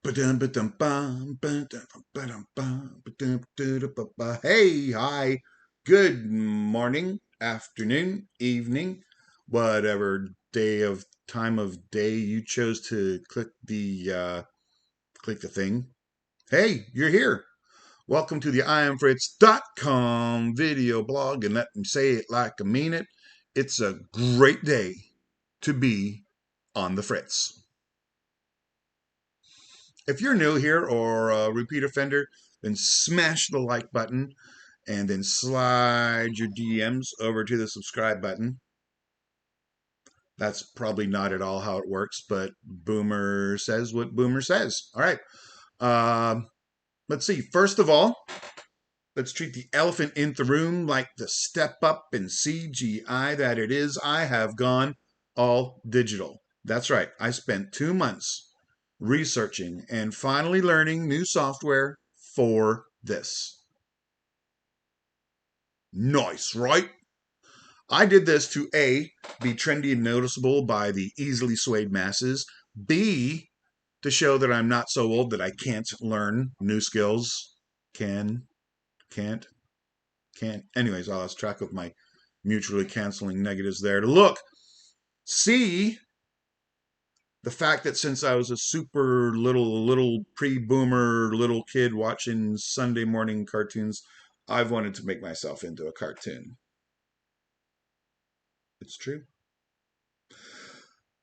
Hey, hi, good morning, afternoon, evening, whatever time of day you chose to click the thing. Hey, you're here. Welcome to the IamFritz.com video blog, and let me say it like I mean it. It's a great day to be on the Fritz. If you're new here or a repeat offender, then smash the like button and then slide your DMs over to the subscribe button. That's probably not at all how it works, but Boomer says what Boomer says. All right. Let's see. First of all, let's treat the elephant in the room like the step up in CGI that it is. I have gone all digital. That's right. I spent 2 months researching and finally learning new software for this. Nice, right? I did this to A, be trendy and noticeable by the easily swayed masses, B, to show that I'm not so old that I can't learn new skills. Can't, can't. Anyways, I lost track of my mutually canceling negatives there. To look, C, the fact that since I was a super little pre-boomer little kid watching Sunday morning cartoons, I've wanted to make myself into a cartoon. It's true.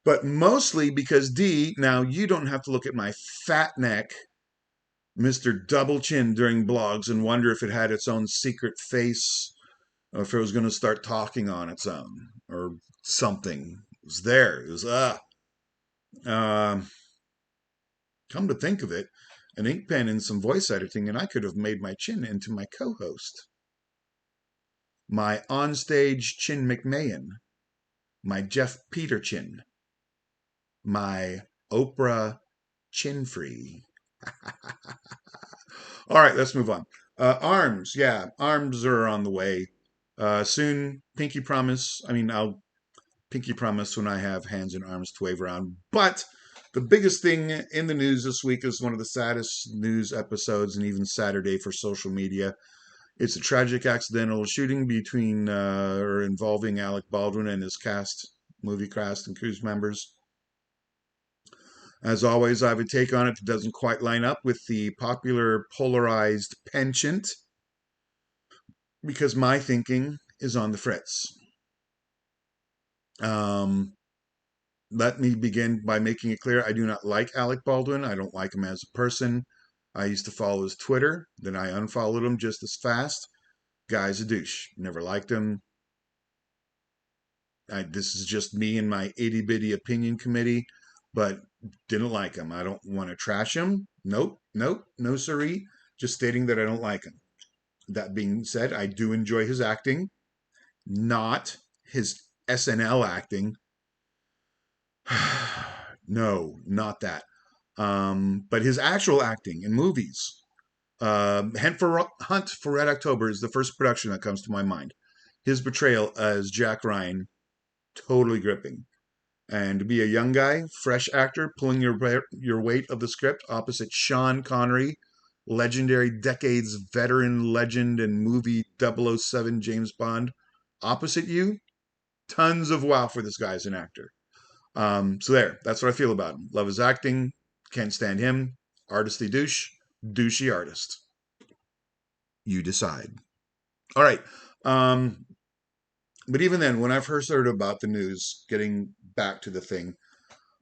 But mostly because D, now you don't have to look at my fat neck, Mr. Double Chin during blogs and wonder if it had its own secret face or if it was going to start talking on its own or something. It was there. It was, come to think of it, an ink pen and some voice editing, and I could have made my chin into my co host. My onstage Chin McMahon. My Jeff Peter chin. My Oprah chin free. All right, let's move on. Arms, yeah, arms are on the way. Soon, pinky promise. I'll pinky promise when I have hands and arms to wave around. But the biggest thing in the news this week is one of the saddest news episodes, and even Saturday for social media. It's a tragic accidental shooting between or involving Alec Baldwin and his movie cast and cruise members. As always, I have a take on it that doesn't quite line up with the popular polarized penchant because my thinking is on the fritz. Um, Let me begin by making it clear I do not like Alec Baldwin. I don't like him as a person. I used to follow his Twitter, then I unfollowed him just as fast. Guy's a douche. Never liked him. This is just me and my itty bitty opinion committee, but didn't like him. I don't want to trash him. Nope, no siree. Just stating that I don't like him. That being said, I do enjoy his acting, not his SNL acting. No, not that. But his actual acting in movies. Hunt for Red October is the first production that comes to my mind. His portrayal as Jack Ryan, totally gripping. And to be a young guy, fresh actor, pulling your weight of the script opposite Sean Connery, legendary decades veteran legend and movie 007 James Bond, opposite you, tons of wow for this guy as an actor. So that's what I feel about him. Love his acting, can't stand him. Artisty douche, douchey artist. You decide. All right. Um, but even then, when I first heard about the news, getting back to the thing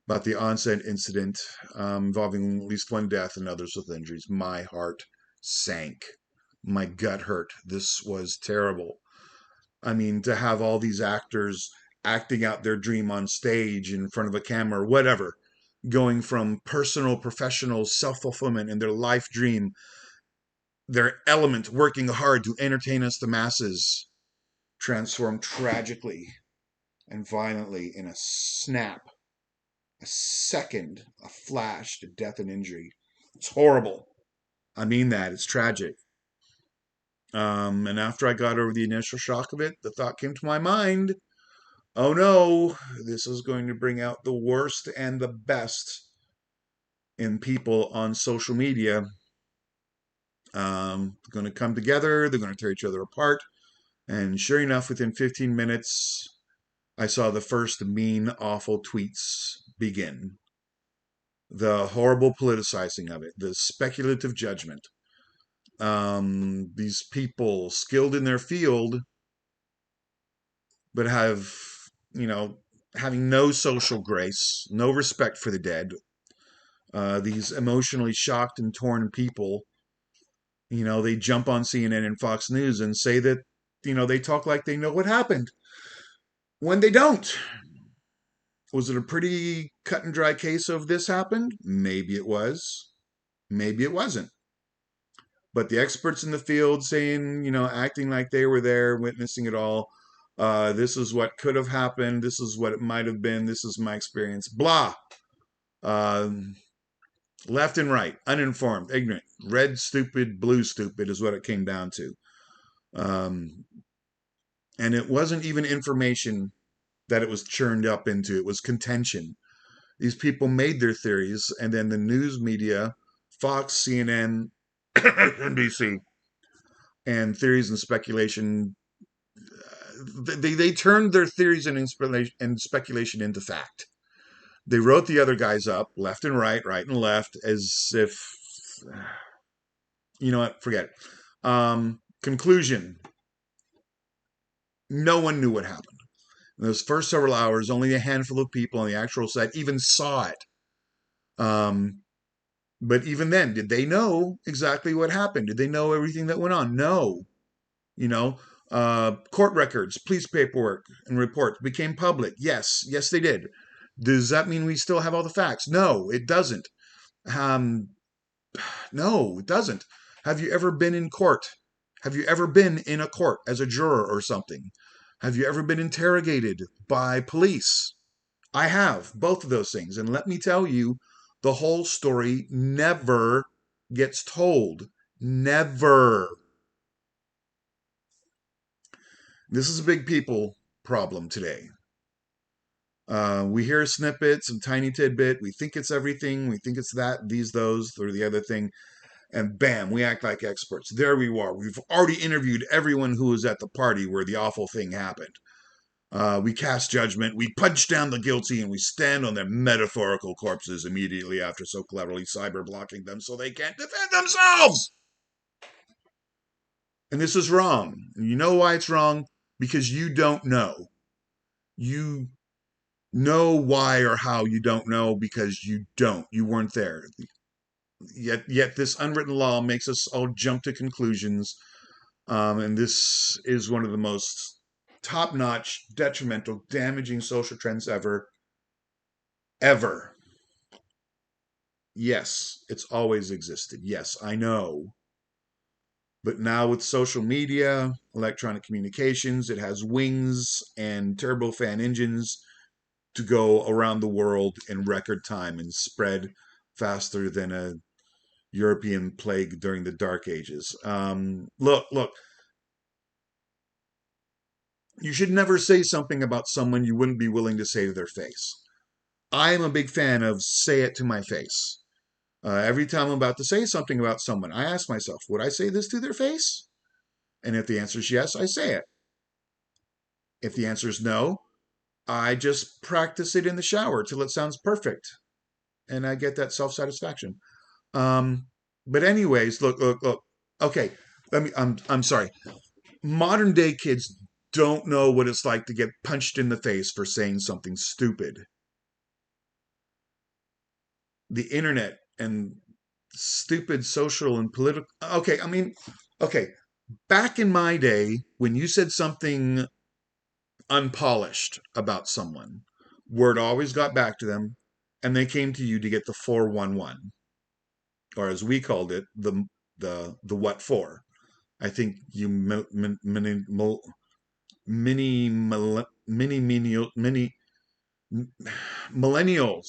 about the onset incident involving at least one death and others with injuries, my heart sank. My gut hurt. This was terrible. I mean, to have all these actors acting out their dream on stage in front of a camera, whatever, going from personal, professional self fulfillment and their life dream, their element, working hard to entertain us, the masses, transformed tragically and violently in a snap, a second, a flash to death and injury. It's horrible. I mean that. It's tragic. And after I got over the initial shock of it, the thought came to my mind, oh no, this is going to bring out the worst and the best and people on social media going to come together. They're going to tear each other apart. And sure enough, within 15 minutes, I saw the first mean, awful tweets begin. The horrible politicizing of it, the speculative judgment. These people skilled in their field, but have, you know, having no social grace, no respect for the dead. These emotionally shocked and torn people, they jump on CNN and Fox News and say that, they talk like they know what happened when they don't. Was it a pretty cut and dry case of this happened? Maybe it was. Maybe it wasn't. But the experts in the field saying, acting like they were there, witnessing it all. This is what could have happened. This is what it might have been. This is my experience. Blah. Left and right, uninformed, ignorant, red stupid, blue stupid is what it came down to. And it wasn't even information that it was churned up into. It was contention. These people made their theories, and then the news media, Fox, CNN, NBC, and theories and speculation, they turned their theories and speculation into fact. They wrote the other guys up, left and right and left, as if, you know what, forget it. Conclusion, no one knew what happened. In those first several hours, only a handful of people on the actual site even saw it. But even then, did they know exactly what happened? Did they know everything that went on? No. Court records, police paperwork, and reports became public. Yes, they did. Does that mean we still have all the facts? No, it doesn't. No, it doesn't. Have you ever been in court? Have you ever been in a court as a juror or something? Have you ever been interrogated by police? I have, both of those things. And let me tell you, the whole story never gets told. Never. This is a big people problem today. We hear snippets and tiny tidbit. We think it's everything. We think it's that, these, those, or the other thing. And bam, we act like experts. There we are. We've already interviewed everyone who was at the party where the awful thing happened. We cast judgment, we punch down the guilty, and we stand on their metaphorical corpses immediately after so cleverly cyber blocking them so they can't defend themselves. And this is wrong. And you know why it's wrong? Because you don't know. You know why or how you don't know because you don't. You weren't there. Yet this unwritten law makes us all jump to conclusions. And this is one of the most top-notch, detrimental, damaging social trends ever. Yes, it's always existed. Yes, I know. But now with social media, electronic communications, it has wings and turbofan engines to go around the world in record time and spread faster than a European plague during the Dark Ages. Look, you should never say something about someone you wouldn't be willing to say to their face. I am a big fan of say it to my face. Every time I'm about to say something about someone, I ask myself, would I say this to their face? And if the answer is yes, I say it. If the answer is no, I just practice it in the shower till it sounds perfect. And I get that self-satisfaction. But anyways, look. Okay, I'm sorry. Modern day kids don't know what it's like to get punched in the face for saying something stupid. The internet and stupid social and political. Okay. Back in my day, when you said something unpolished about someone, word always got back to them, and they came to you to get the 411, or as we called it, the what for. I think you mini millennials.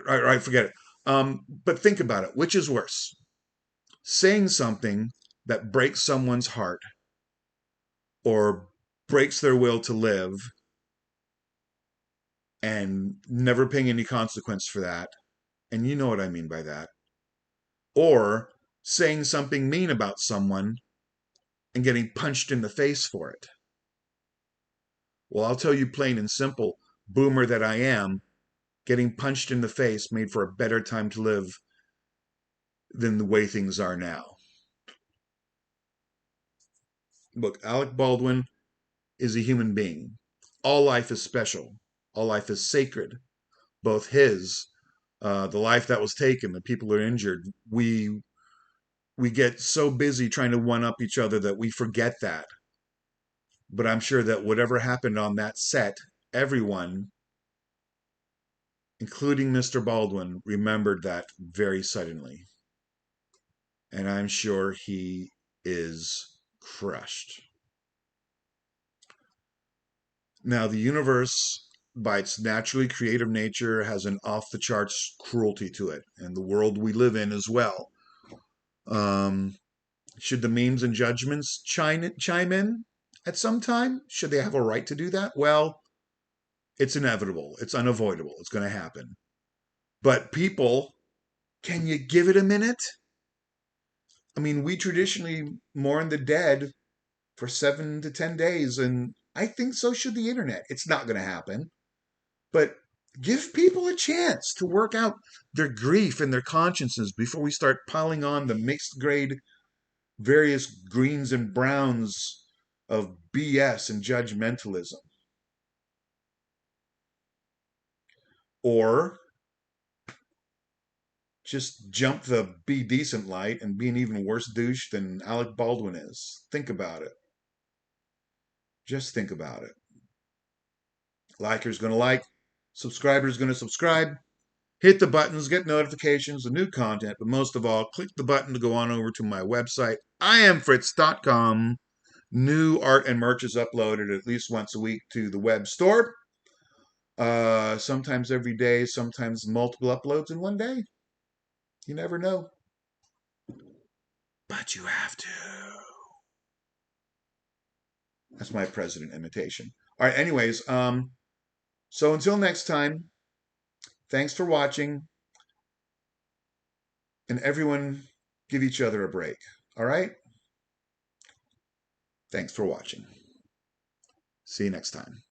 Right, forget it. But think about it. Which is worse? Saying something that breaks someone's heart or breaks their will to live and never paying any consequence for that, And you know what I mean by that. Or saying something mean about someone and getting punched in the face for it. Well, I'll tell you plain and simple, boomer that I am, getting punched in the face made for a better time to live than the way things are now. Look, Alec Baldwin is a human being. All life is special. All life is sacred. Both his, the life that was taken, the people who are injured. We get so busy trying to one up each other that we forget that. But I'm sure that whatever happened on that set, everyone, including Mr. Baldwin, remembered that very suddenly. And I'm sure he is crushed. Now, the universe, by its naturally creative nature, has an off the charts cruelty to it, and the world we live in as well. Um, should the memes and judgments chime in at some time? Should they have a right to do that? Well, it's inevitable, it's unavoidable, it's going to happen. But people, can you give it a minute? I mean, we traditionally mourn the dead for 7 to 10 days, and I think so should the internet. It's not going to happen. But give people a chance to work out their grief and their consciences before we start piling on the mixed grade, various greens and browns of BS and judgmentalism. Or just jump the be decent light and be an even worse douche than Alec Baldwin is. Think about it. Just think about it. Liker's going to like, subscriber's going to subscribe. Hit the buttons, get notifications of new content, but most of all, click the button to go on over to my website, iamfritz.com. New art and merch is uploaded at least once a week to the web store. Sometimes every day, sometimes multiple uploads in one day. You never know. But you have to. That's my president imitation. All right, anyways, so until next time, thanks for watching. And everyone give each other a break. All right? Thanks for watching. See you next time.